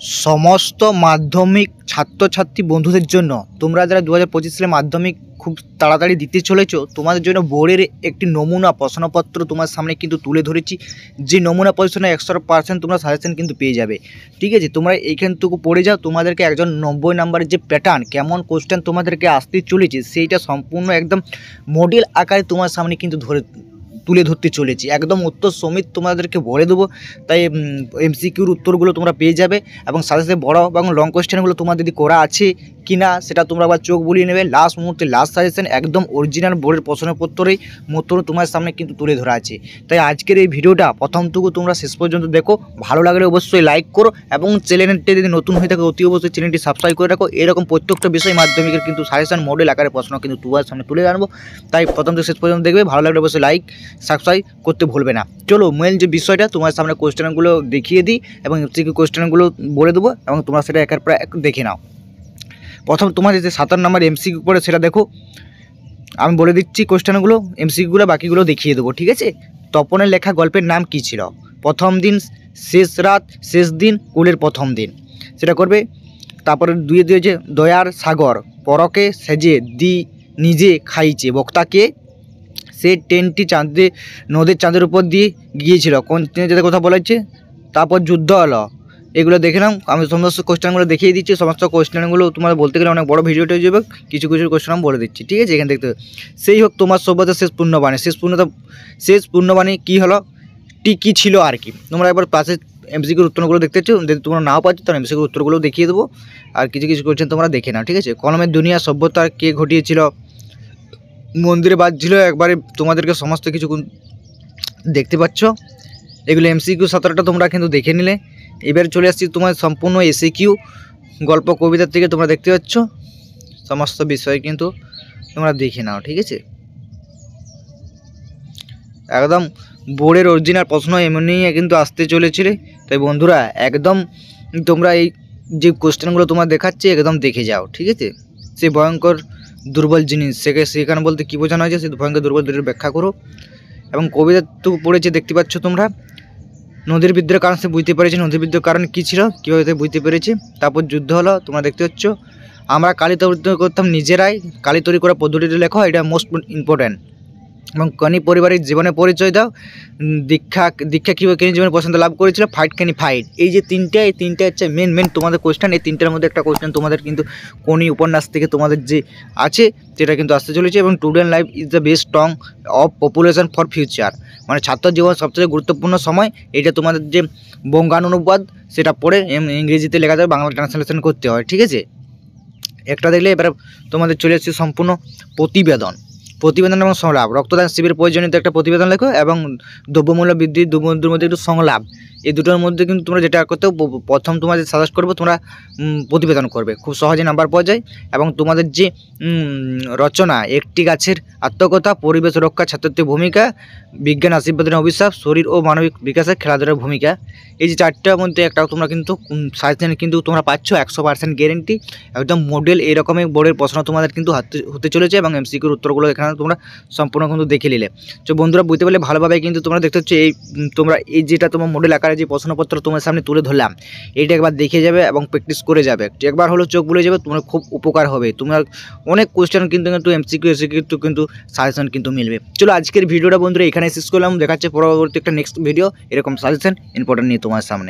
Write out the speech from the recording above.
समस्त माध्यमिक छात्र छात्री बंधुদের জন্য তোমরা যারা 2025 সালে মাধ্যমিক খুব তাড়াতাড়ি দিতে চলেছো তোমাদের জন্য বোর্ডের একটি নমুনা প্রশ্নপত্র তোমার সামনে কিন্তু তুলে ধরেছি। যে নমুনা প্রশ্নে 100% তোমরা সাজেশন কিন্তু পেয়ে যাবে। ঠিক আছে, তোমরা এইখানটুকু পড়ে যাও, তোমাদেরকে একজন 90 নম্বরের যে প্যাটার্ন কেমন কোশ্চেন তোমাদেরকে আসতে চলেছে সেইটা সম্পূর্ণ একদম মডেল আকারে তোমার সামনে কিন্তু তুলে ধরতে চলেছি। একদম উত্তর সমেত তোমাদেরকে বলে দেবো, তাই এমসিকিউর উত্তরগুলো তোমরা পেয়ে যাবে এবং সাথে সাথে বড় এবং লং কোশ্চেনগুলো তোমার যদি করা আছে কি না সেটা তোমরা আবার চোখ বুলিয়ে নেবে। লাস্ট মুহূর্তে লাস্ট সাজেশন একদম অরিজিনাল বোর্ডের প্রশ্নপত্রেই মতো তোমার সামনে কিন্তু তুলে ধরা আছে। তাই আজকের এই ভিডিওটা প্রথমটুকু তোমরা শেষ পর্যন্ত দেখো, ভালো লাগলে অবশ্যই লাইক করো এবং চ্যানেলটি যদি নতুন হয়ে থাকে অতি অবশ্যই চ্যানেলটি সাবস্ক্রাইব করে রাখো। এরকম প্রত্যেকটা বিষয় মাধ্যমিকের কিন্তু সাজেশন মডেল আকারে প্রশ্ন কিন্তু তোমার সামনে তুলে আনবো, তাই প্রথম থেকে শেষ পর্যন্ত দেখবে। ভালো লাগলে অবশ্যই লাইক সাবস্ক্রাইব করতে ভুলবে না। চলো মেন যে বিষয়টা তোমার সামনে কোশ্চেনগুলো দেখিয়ে দিই এবং এমসিকিউ কোশ্চেনগুলো বলে দেবো এবং তোমরা সেটা একের পর এক দেখে নাও। প্রথম তোমাদের যে 57 নম্বর এমসিকিউ পড়ে সেটা দেখো, আমি বলে দিচ্ছি কোশ্চেনগুলো, এমসিকিউগুলো বাকিগুলো দেখিয়ে দেবো। ঠিক আছে, তপনের লেখা গল্পের নাম কী ছিল? প্রথম দিন, শেষ রাত, শেষ দিন, কুলের প্রথম দিন, সেটা করবে। তারপরে দুয়ে দুয়ে যে দয়ার সাগর, পরকে সেজে দি নিজে খাইছে, বক্তাকে সে ট্রেনটি চাঁদে নদীর চাঁদের উপর দিয়ে গিয়েছিল, কোন যেটা কথা বলেছে। তারপর যুদ্ধ হলো, এগুলো দেখে নাও। আমি সমস্ত কোশ্চেনগুলো দেখিয়ে দিচ্ছি। সমস্ত কোশ্চেনগুলো তোমার বলতে গেলে অনেক বড় ভিডিওটা হয়ে যাবে, কিছু কিছু কোশ্চেন আমি বলে দিচ্ছি। ঠিক আছে, এখানে দেখতে সেই হোক তোমার সভ্যতার শেষ পূর্ণবাণী। শেষ পূর্ণবাণী কী হলো, টিকি ছিল আর কি। তোমরা একবার পাশে এমসিকিউর উত্তরগুলো দেখতে চাও, যদি তোমরা নাও পাচ্ছ তাহলে এমসিকিউর উত্তরগুলো দেখিয়ে দেবো, আর কিছু কিছু কোশ্চেন তোমরা দেখে নাও। ঠিক আছে, কলমের দুনিয়া সভ্যতার কে ঘটিয়েছিল? মন্দিরে বাজছিল একবারে, তোমাদেরকে সমস্ত কিছু দেখতে পাচ্ছ। এগুলো এমসিকিউ 17টা তোমরা কিন্তু দেখে নিলে। এবার চলে আসছি তোমার সম্পূর্ণ এসিকিউ, গল্প কবিতার থেকে তোমরা দেখতে পাচ্ছ সমস্ত বিষয় কিন্তু তোমরা দেখে নাও। ঠিক আছে, একদম বোর্ডের অরিজিনাল প্রশ্ন এমনি কিন্তু আসতে চলেছিলে, তাই বন্ধুরা একদম তোমরা এই যে কোশ্চেনগুলো তোমার দেখাচ্ছে একদম দেখে যাও। ঠিক আছে, সে ভয়ঙ্কর দুর্বল জিনিস সেখানে বলতে কী বোঝানো হয়েছে, সে ভয়ঙ্কর দুর্বল জিনিস ব্যাখ্যা করো। এবং কবিতা তো পড়েছে দেখতে পাচ্ছ তোমরা। নদীর বিদ্রোহের কারণ সে বুঝতে পেরেছে, নদীর বিদ্রোহের কারণ কী ছিল, কীভাবে সে বুঝতে পেরেছে। তারপর যুদ্ধ হলো, তোমরা দেখতে পাচ্ছ। আমরা কালি তৈরি করতাম নিজেরাই, কালি তৈরি করা পদ্ধতিটা লেখো, এটা মোস্ট ইম্পর্ট্যান্ট। এবং কনি পরিবারের জীবনে পরিচয় দাও। দীক্ষা কীভাবে কেনি জীবনে পছন্দ লাভ করেছিল, ফাইট কেনি ফাইট। এই যে তিনটে হচ্ছে মেন তোমাদের কোশ্চেন। এই তিনটার মধ্যে একটা কোশ্চেন তোমাদের কিন্তু কোনি উপন্যাস থেকে তোমাদের যে আছে সেটা কিন্তু আসতে চলেছে। এবং student life is the best strong of population for future, মানে ছাত্র জীবন সবচেয়ে গুরুত্বপূর্ণ সময়। এটা তোমাদের যে বঙ্গানুবাদ সেটা পড়ে ইংরেজিতে লেখা যাবে, বাংলা ট্রান্সলেশন করতে হয়। ঠিক আছে, একটা দেখলে এবার তোমাদের চলে আসছে সম্পূর্ণ প্রতিবেদন এবং সংলাপ। রক্তদান শিবিরের প্রয়োজনীয়তা একটা প্রতিবেদন লেখো এবং দ্রব্যমূল্য বৃদ্ধি দুটোর মধ্যে একটু সংলাপ। এই দুটোর মধ্যে কিন্তু তোমরা যেটা করতে প্রথম তোমাদের সাজেস্ট করবো তোমরা প্রতিবেদন করবে, খুব সহজে নাম্বার পাওয়া যায়। এবং তোমাদের যে রচনা, একটি গাছের আত্মকথা, পরিবেশ রক্ষা, ছাত্রত্বের ভূমিকা, বিজ্ঞান আশীর্বাদের অভিশাপ, শরীর ও মানবিক বিকাশের খেলাধুলার ভূমিকা, এই যে চারটার মধ্যে একটা তোমরা কিন্তু সাজেশন কিন্তু তোমরা পাচ্ছ 100% গ্যারেন্টি, একদম মডেল এরকমই বোর্ডের প্রশ্ন তোমাদের কিন্তু হতে চলেছে। এবং এমসিকিউর উত্তরগুলো এখানে তোমরা সম্পূর্ণ কিন্তু দেখে নিলে। তো বন্ধুরা বুঝতে পারলে ভালোভাবে কিন্তু তোমরা দেখতে হচ্ছে এই তোমরা এই যেটা তোমার মডেল আকারে যে প্রশ্নপত্র তোমার সামনে তুলে ধরলাম এইটা একবার দেখে যাবে এবং প্র্যাকটিস করে যাবে। একবার হলো চোখ বুলে যাবে, তোমার খুব উপকার হবে। তোমার অনেক কোশ্চেন কিন্তু এমসিকিউ কিন্তু সাজেশন কিন্তু মিলবে। চলো আজকের ভিডিওটা বন্ধুরা এখানে শেষ করলাম, দেখাচ্ছে পরবর্তী একটা নেক্সট ভিডিও এরকম সাজেশন ইম্পর্টেন্ট নিয়ে তোমার সামনে।